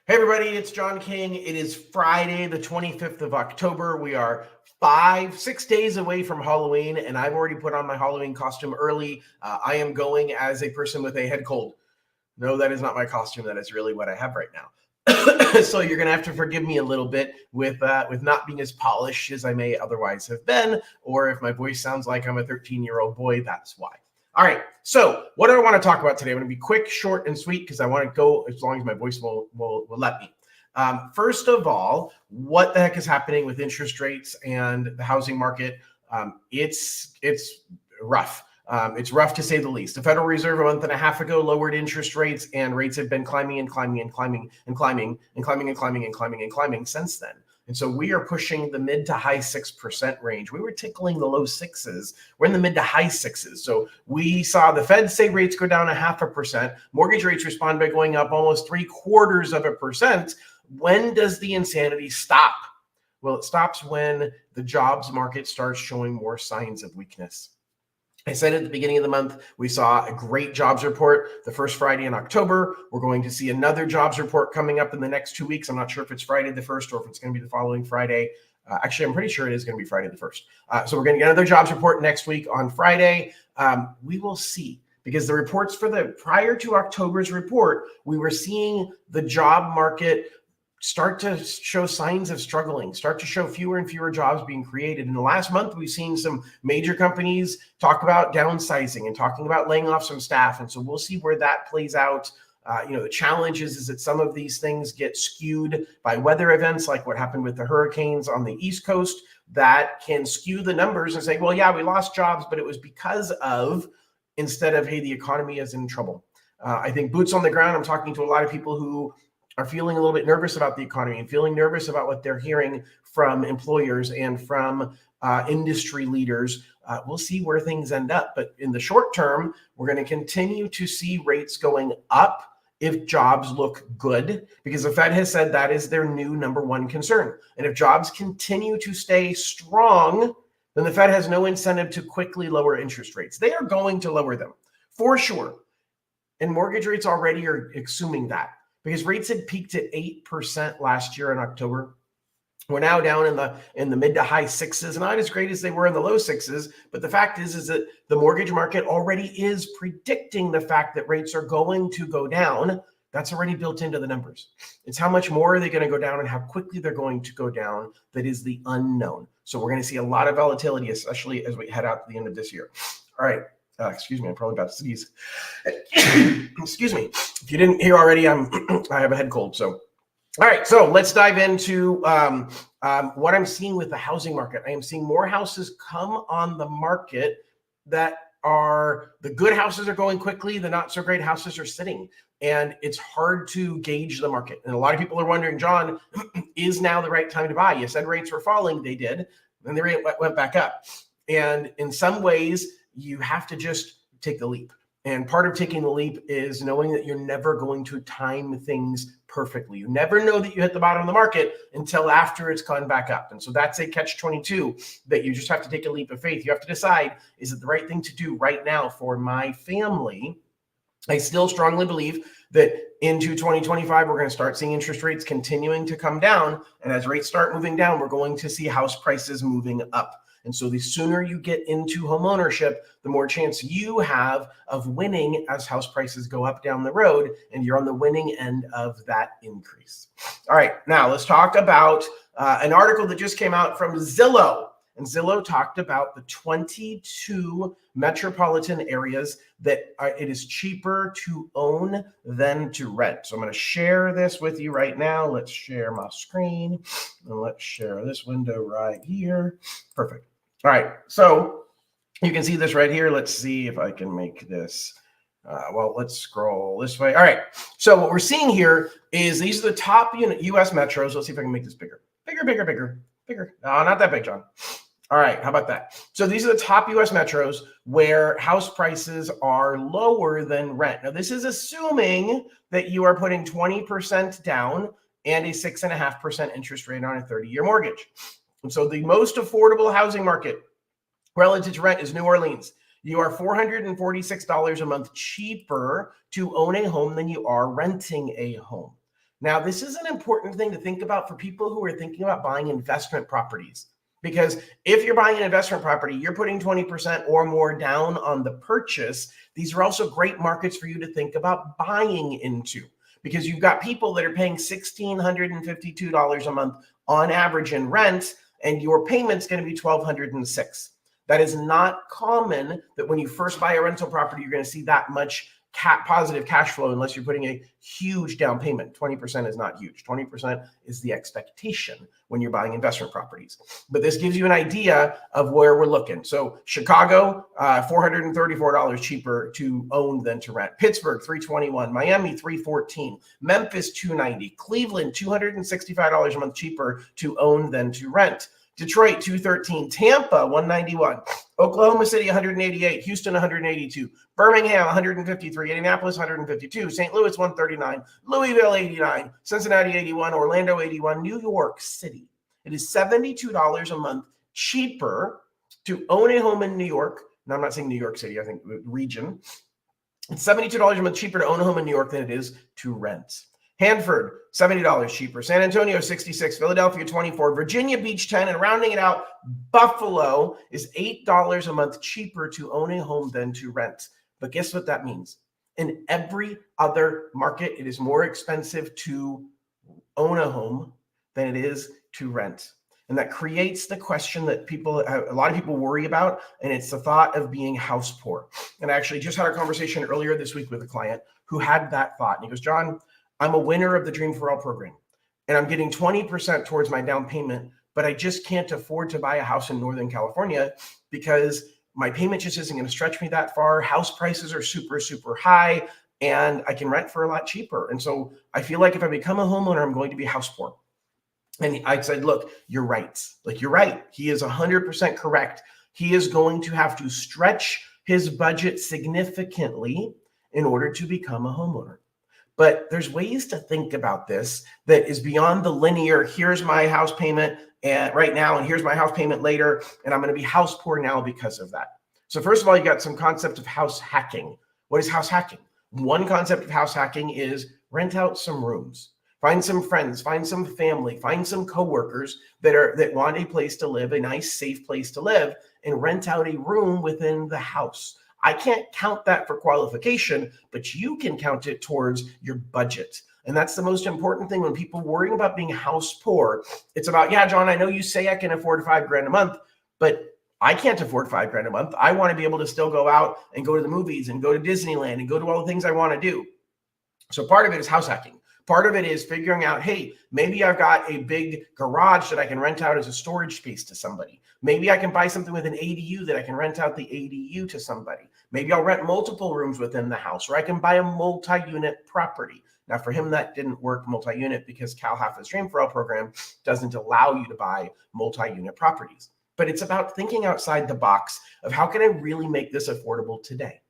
Hey everybody, it's John King. It is Friday, the 25th of October. We are 6 days away from Halloween, and I've already put on my Halloween costume early. I am going as a person with a head cold. No, that is not my costume. That is really what I have right now. So you're gonna have to forgive me a little bit with not being as polished as I may otherwise have been, or if my voice sounds like I'm a 13-year-old boy, that's why. All right, so what do I want to talk about today? I'm going to be quick, short, and sweet because I want to go as long as my voice will let me. First of all, what the heck is happening with interest rates and the housing market? It's rough. It's rough to say the least. The Federal Reserve a month and a half ago lowered interest rates, and rates have been climbing and climbing and climbing and climbing and climbing and climbing and climbing and climbing since then. And so we are pushing the mid to high 6% range. We were tickling the low sixes. We're in the mid to high sixes. So we saw the Fed say rates go down 0.5%. Mortgage rates respond by going up almost 0.75%. When does the insanity stop? Well, it stops when the jobs market starts showing more signs of weakness. I said at the beginning of the month, we saw a great jobs report the first Friday in October. We're going to see another jobs report coming up in the next 2 weeks. I'm not sure if it's Friday the 1st or if it's going to be the following Friday. Actually, I'm pretty sure it is going to be Friday the 1st. So we're going to get another jobs report next week on Friday. We will see, because the reports for the prior to October's report, we were seeing the job market start to show signs of struggling, start to show fewer and fewer jobs being created. In the last month, we've seen some major companies talk about downsizing and talking about laying off some staff. And so we'll see where that plays out. The challenge is that some of these things get skewed by weather events, like what happened with the hurricanes on the East Coast, that can skew the numbers and say, well, yeah, we lost jobs, but it was because of, instead of, hey, the economy is in trouble. I think boots on the ground, I'm talking to a lot of people who are feeling a little bit nervous about the economy and feeling nervous about what they're hearing from employers and from industry leaders. We'll see where things end up. But in the short term, we're going to continue to see rates going up if jobs look good, because the Fed has said that is their new number one concern. And if jobs continue to stay strong, then the Fed has no incentive to quickly lower interest rates. They are going to lower them for sure. And mortgage rates already are assuming that, because rates had peaked at 8% last year in October. We're now down in the mid to high sixes, not as great as they were in the low sixes. But the fact is that the mortgage market already is predicting the fact that rates are going to go down. That's already built into the numbers. It's how much more are they going to go down and how quickly they're going to go down that is the unknown. So we're going to see a lot of volatility, especially as we head out to the end of this year. All right. Excuse me, I'm probably about to sneeze. Excuse me. If you didn't hear already, I have a head cold. So, all right. So let's dive into what I'm seeing with the housing market. I am seeing more houses come on the market that are, the good houses are going quickly. The not so great houses are sitting, and it's hard to gauge the market. And a lot of people are wondering, John, is now the right time to buy? You said rates were falling. They did. Then the rate went back up. And in some ways, you have to just take the leap. And part of taking the leap is knowing that you're never going to time things perfectly. You never know that you hit the bottom of the market until after it's gone back up. And so that's a catch-22 that you just have to take a leap of faith. You have to decide, is it the right thing to do right now for my family? I still strongly believe that into 2025, we're going to start seeing interest rates continuing to come down. And as rates start moving down, we're going to see house prices moving up. And so the sooner you get into home ownership, the more chance you have of winning as house prices go up down the road, and you're on the winning end of that increase. All right, now let's talk about an article that just came out from Zillow. And Zillow talked about the 22 metropolitan areas that it is cheaper to own than to rent. So I'm going to share this with you right now. Let's share my screen, and let's share this window right here. Perfect. All right, so you can see this right here. Let's see if I can make this. Well, let's scroll this way. All right, so what we're seeing here is these are the top U.S. metros. Let's see if I can make this bigger. Bigger. No, not that big, John. All right, how about that? So these are the top U.S. metros where house prices are lower than rent. Now, this is assuming that you are putting 20% down and a 6.5% interest rate on a 30-year mortgage. And so the most affordable housing market relative to rent is New Orleans. You are $446 a month cheaper to own a home than you are renting a home. Now, this is an important thing to think about for people who are thinking about buying investment properties. Because if you're buying an investment property, you're putting 20% or more down on the purchase. These are also great markets for you to think about buying into, because you've got people that are paying $1,652 a month on average in rent, and your payment's going to be $1,206. That is not common that when you first buy a rental property, you're going to see that much positive cash flow unless you're putting a huge down payment. 20% is not huge. 20% is the expectation when you're buying investment properties. But this gives you an idea of where we're looking. So Chicago, $434 cheaper to own than to rent. Pittsburgh, $321. Miami, $314. Memphis, $290. Cleveland, $265 a month cheaper to own than to rent. Detroit, $213. Tampa, $191. Oklahoma City, $188. Houston, $182. Birmingham, $153. Indianapolis, $152. St. Louis, $139. Louisville, $89. Cincinnati, $81. Orlando, $81. New York City. It is $72 a month cheaper to own a home in New York. Now, I'm not saying New York City, I think region. It's $72 a month cheaper to own a home in New York than it is to rent. Hanford, $70 cheaper. San Antonio, $66. Philadelphia, $24. Virginia Beach, $10. And rounding it out, Buffalo is $8 a month cheaper to own a home than to rent. But guess what that means? In every other market, it is more expensive to own a home than it is to rent. And that creates the question that a lot of people worry about, and it's the thought of being house poor. And I actually just had a conversation earlier this week with a client who had that thought. And he goes, John, I'm a winner of the Dream for All program, and I'm getting 20% towards my down payment, but I just can't afford to buy a house in Northern California because my payment just isn't going to stretch me that far. House prices are super, super high, and I can rent for a lot cheaper. And so I feel like if I become a homeowner, I'm going to be house poor. And I said, look, you're right. Like, you're right. He is 100% correct. He is going to have to stretch his budget significantly in order to become a homeowner. But there's ways to think about this that is beyond the linear, here's my house payment and right now, and here's my house payment later, and I'm going to be house poor now because of that. So first of all, you got some concept of house hacking. What is house hacking? One concept of house hacking is rent out some rooms. Find some friends, find some family, find some coworkers that want a place to live, a nice, safe place to live, and rent out a room within the house. I can't count that for qualification, but you can count it towards your budget. And that's the most important thing when people worrying about being house poor. It's about, yeah, John, I know you say I can afford $5,000 a month, but I can't afford $5,000 a month. I want to be able to still go out and go to the movies and go to Disneyland and go to all the things I want to do. So part of it is house hacking. Part of it is figuring out, hey, maybe I've got a big garage that I can rent out as a storage space to somebody. Maybe I can buy something with an ADU that I can rent out the ADU to somebody. Maybe I'll rent multiple rooms within the house, or I can buy a multi-unit property. Now, for him, that didn't work multi-unit because Cal Half's Dream for All program doesn't allow you to buy multi-unit properties. But it's about thinking outside the box of how can I really make this affordable today?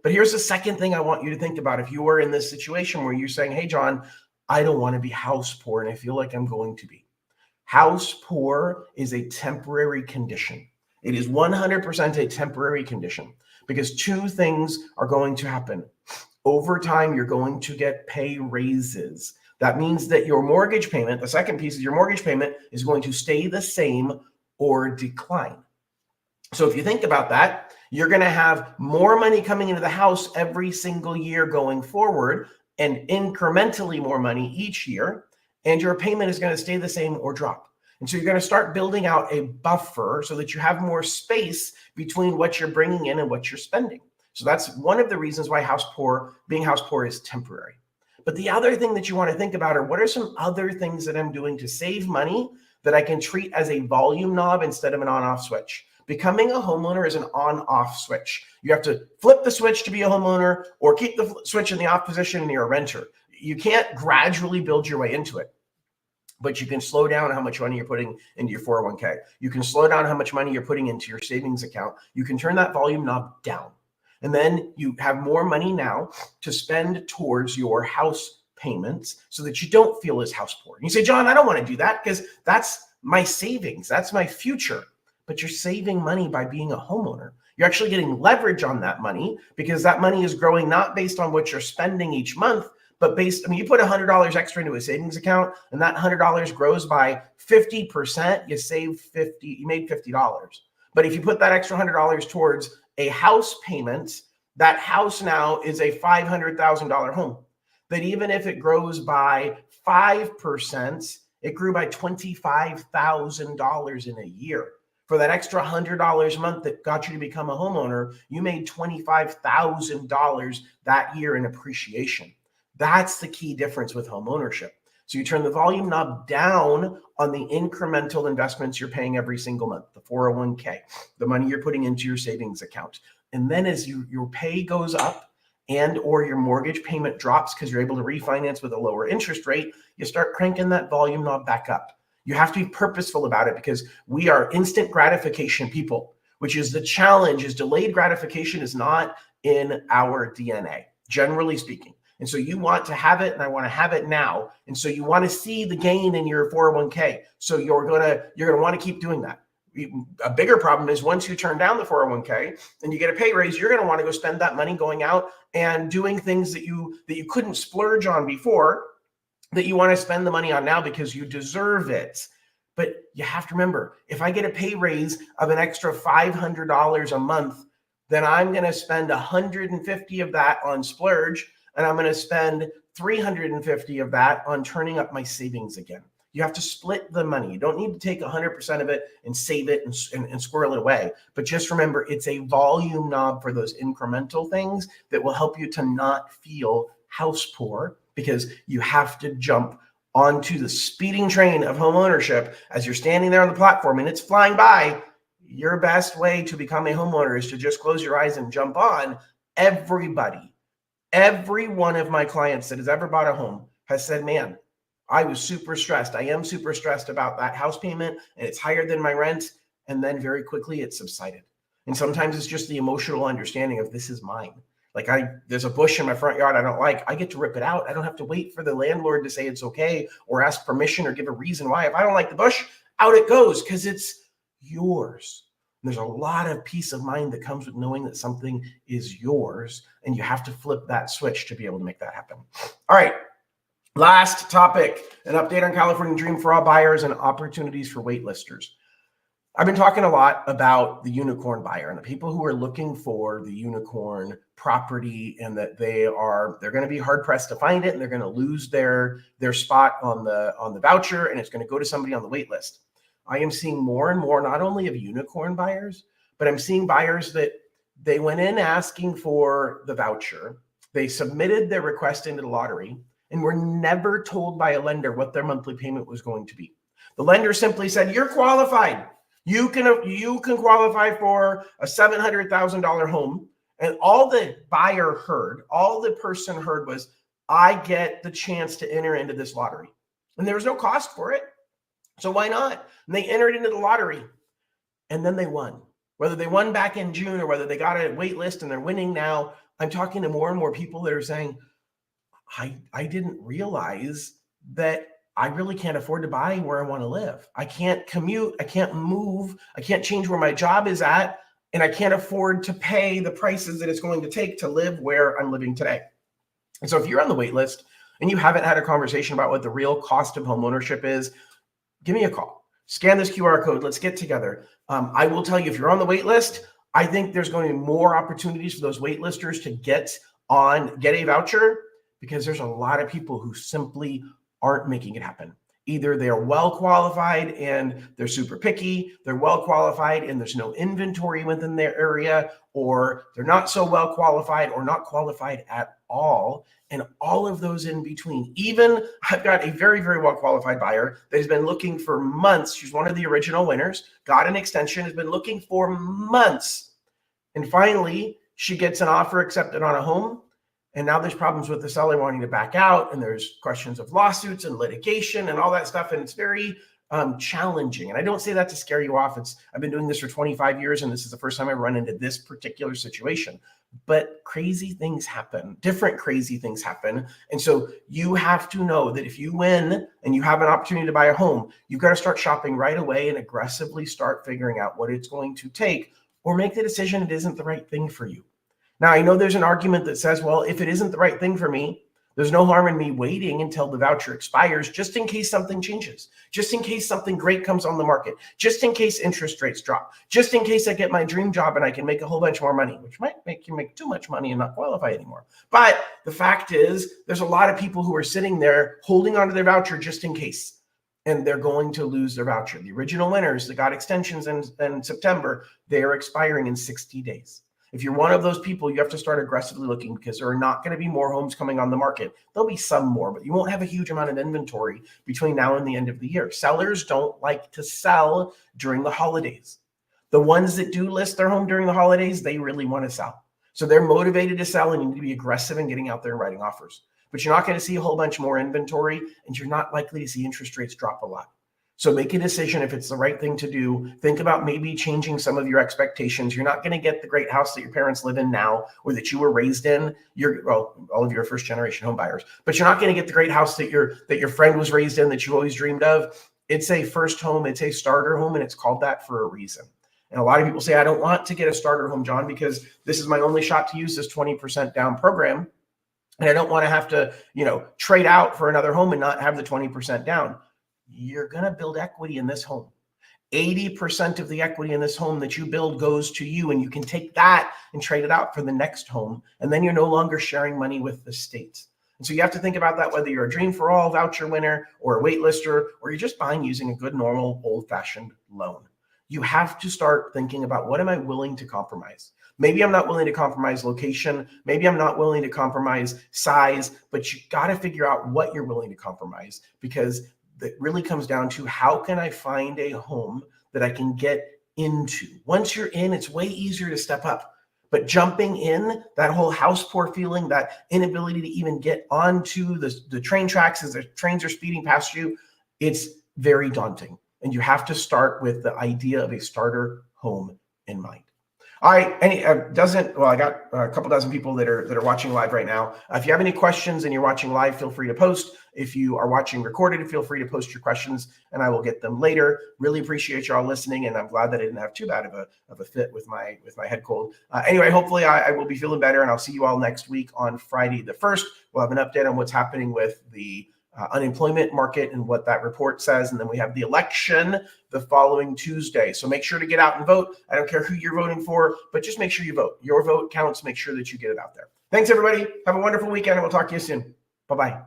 But here's the second thing I want you to think about. If you are in this situation where you're saying, hey, John, I don't want to be house poor, and I feel like I'm going to be. House poor is a temporary condition. It is 100% a temporary condition because two things are going to happen. Over time, you're going to get pay raises. That means that your mortgage payment, the second piece is your mortgage payment, is going to stay the same or decline. So if you think about that, you're going to have more money coming into the house every single year going forward and incrementally more money each year, and your payment is going to stay the same or drop. And so you're going to start building out a buffer so that you have more space between what you're bringing in and what you're spending. So that's one of the reasons why being house poor is temporary. But the other thing that you want to think about are what are some other things that I'm doing to save money that I can treat as a volume knob instead of an on-off switch. Becoming a homeowner is an on-off switch. You have to flip the switch to be a homeowner or keep the switch in the off position and you're a renter. You can't gradually build your way into it, but you can slow down how much money you're putting into your 401k. You can slow down how much money you're putting into your savings account. You can turn that volume knob down. And then you have more money now to spend towards your house payments so that you don't feel as house poor. And you say, John, I don't want to do that because that's my savings. That's my future. But you're saving money by being a homeowner. You're actually getting leverage on that money because that money is growing not based on what you're spending each month, But you put $100 extra into a savings account and that $100 grows by 50%, you made $50. But if you put that extra $100 towards a house payment, that house now is a $500,000 home. That even if it grows by 5%, it grew by $25,000 in a year. For that extra $100 a month that got you to become a homeowner, you made $25,000 that year in appreciation. That's the key difference with home ownership. So you turn the volume knob down on the incremental investments you're paying every single month, the 401k, the money you're putting into your savings account. And then as your pay goes up and or your mortgage payment drops because you're able to refinance with a lower interest rate, you start cranking that volume knob back up. You have to be purposeful about it because we are instant gratification people, which is the challenge. Is delayed gratification is not in our DNA, generally speaking. And so you want to have it, and I want to have it now. And so you want to see the gain in your 401k. So you're gonna want to keep doing that. A bigger problem is once you turn down the 401k and you get a pay raise, you're going to want to go spend that money going out and doing things that you couldn't splurge on before, that you want to spend the money on now because you deserve it. But you have to remember, if I get a pay raise of an extra $500 a month, then I'm going to spend 150 of that on splurge, and I'm going to spend 350 of that on turning up my savings again. You have to split the money. You don't need to take 100% of it and save it and squirrel it away. But just remember, it's a volume knob for those incremental things that will help you to not feel house poor, because you have to jump onto the speeding train of home ownership as you're standing there on the platform and it's flying by. Your best way to become a homeowner is to just close your eyes and jump on. Every one of my clients that has ever bought a home has said, man, I was super stressed. I am super stressed about that house payment and it's higher than my rent. And then very quickly it subsided. And sometimes it's just the emotional understanding of this is mine. Like there's a bush in my front yard I don't like. I get to rip it out. I don't have to wait for the landlord to say it's okay or ask permission or give a reason why. If I don't like the bush, out it goes because it's yours. And there's a lot of peace of mind that comes with knowing that something is yours, and you have to flip that switch to be able to make that happen. All right. Last topic, an update on California Dream for all buyers and opportunities for waitlisters. I've been talking a lot about the unicorn buyer and the people who are looking for the unicorn property, and that they're going to be hard pressed to find it, and they're going to lose their spot on the voucher, and it's going to go to somebody on the wait list. I am seeing more and more, not only of unicorn buyers, but I'm seeing buyers that they went in asking for the voucher. They submitted their request into the lottery and were never told by a lender what their monthly payment was going to be. The lender simply said, you're qualified. You can qualify for a $700,000 home. And all the buyer heard, all the person heard was, I get the chance to enter into this lottery. And there was no cost for it. So why not? And they entered into the lottery and then they won. Whether they won back in June or whether they got a wait list and they're winning now, I'm talking to more and more people that are saying, I didn't realize that I really can't afford to buy where I want to live. I can't commute. I can't move. I can't change where my job is at. And I can't afford to pay the prices that it's going to take to live where I'm living today. And so if you're on the wait list and you haven't had a conversation about what the real cost of home ownership is, give me a call. Scan this QR code. Let's get together. I will tell you, if you're on the wait list, I think there's going to be more opportunities for those waitlisters to get a voucher, because there's a lot of people who simply aren't making it happen. Either they're well qualified and they're super picky, they're well qualified and there's no inventory within their area, or they're not so well qualified or not qualified at all. And all of those in between. Even I've got a very, very well qualified buyer that has been looking for months. She's one of the original winners, got an extension, has been looking for months. And finally, she gets an offer accepted on a home. And now there's problems with the seller wanting to back out, and there's questions of lawsuits and litigation and all that stuff. And it's very challenging. And I don't say that to scare you off. I've been doing this for 25 years, and this is the first time I've run into this particular situation. But crazy things happen, different crazy things happen. And so you have to know that if you win and you have an opportunity to buy a home, you've got to start shopping right away and aggressively start figuring out what it's going to take, or make the decision it isn't the right thing for you. Now, I know there's an argument that says, well, if it isn't the right thing for me, There's no harm in me waiting until the voucher expires, just in case something changes, just in case something great comes on the market, just in case interest rates drop, just in case I get my dream job and I can make a whole bunch more money, which might make you make too much money and not qualify anymore. But the fact is, there's a lot of people who are sitting there holding onto their voucher just in case, and they're going to lose their voucher. The original winners that got extensions in September, they are expiring in 60 days. If you're one of those people, you have to start aggressively looking, because there are not going to be more homes coming on the market. There'll be some more, but you won't have a huge amount of inventory between now and the end of the year. Sellers don't like to sell during the holidays. The ones that do list their home during the holidays, they really want to sell. So they're motivated to sell, and you need to be aggressive in getting out there and writing offers. But you're not going to see a whole bunch more inventory, and you're not likely to see interest rates drop a lot. So make a decision if it's the right thing to do. Think about maybe changing some of your expectations. You're not going to get the great house that your parents live in now, or that you were raised in. Well, all of you are first generation home buyers, but you're not going to get the great house that your friend was raised in, that you always dreamed of. It's a first home. It's a starter home, and it's called that for a reason. And a lot of people say, I don't want to get a starter home, John, because this is my only shot to use this 20% down program. And I don't want to have to, trade out for another home and not have the 20% down. You're going to build equity in this home. 80% of the equity in this home that you build goes to you, and you can take that and trade it out for the next home. And then you're no longer sharing money with the state. And so you have to think about that, whether you're a Dream for All voucher winner or a waitlister, or you're just buying using a good, normal, old-fashioned loan. You have to start thinking about, what am I willing to compromise? Maybe I'm not willing to compromise location. Maybe I'm not willing to compromise size, but you got to figure out what you're willing to compromise, because that really comes down to, how can I find a home that I can get into? Once you're in, it's way easier to step up. But jumping in, that whole house poor feeling, that inability to even get onto the train tracks as the trains are speeding past you, it's very daunting. And you have to start with the idea of a starter home in mind. I got a couple dozen people that are watching live right now. If you have any questions and you're watching live, feel free to post. If you are watching recorded, feel free to post your questions and I will get them later. Really appreciate y'all listening, and I'm glad that I didn't have too bad of a fit with my head cold. Anyway, hopefully I will be feeling better, and I'll see you all next week on Friday the 1st. We'll have an update on what's happening with the unemployment market and what that report says. And then we have the election the following Tuesday. So make sure to get out and vote. I don't care who you're voting for, but just make sure you vote. Your vote counts. Make sure that you get it out there. Thanks, everybody. Have a wonderful weekend, and we'll talk to you soon. Bye-bye.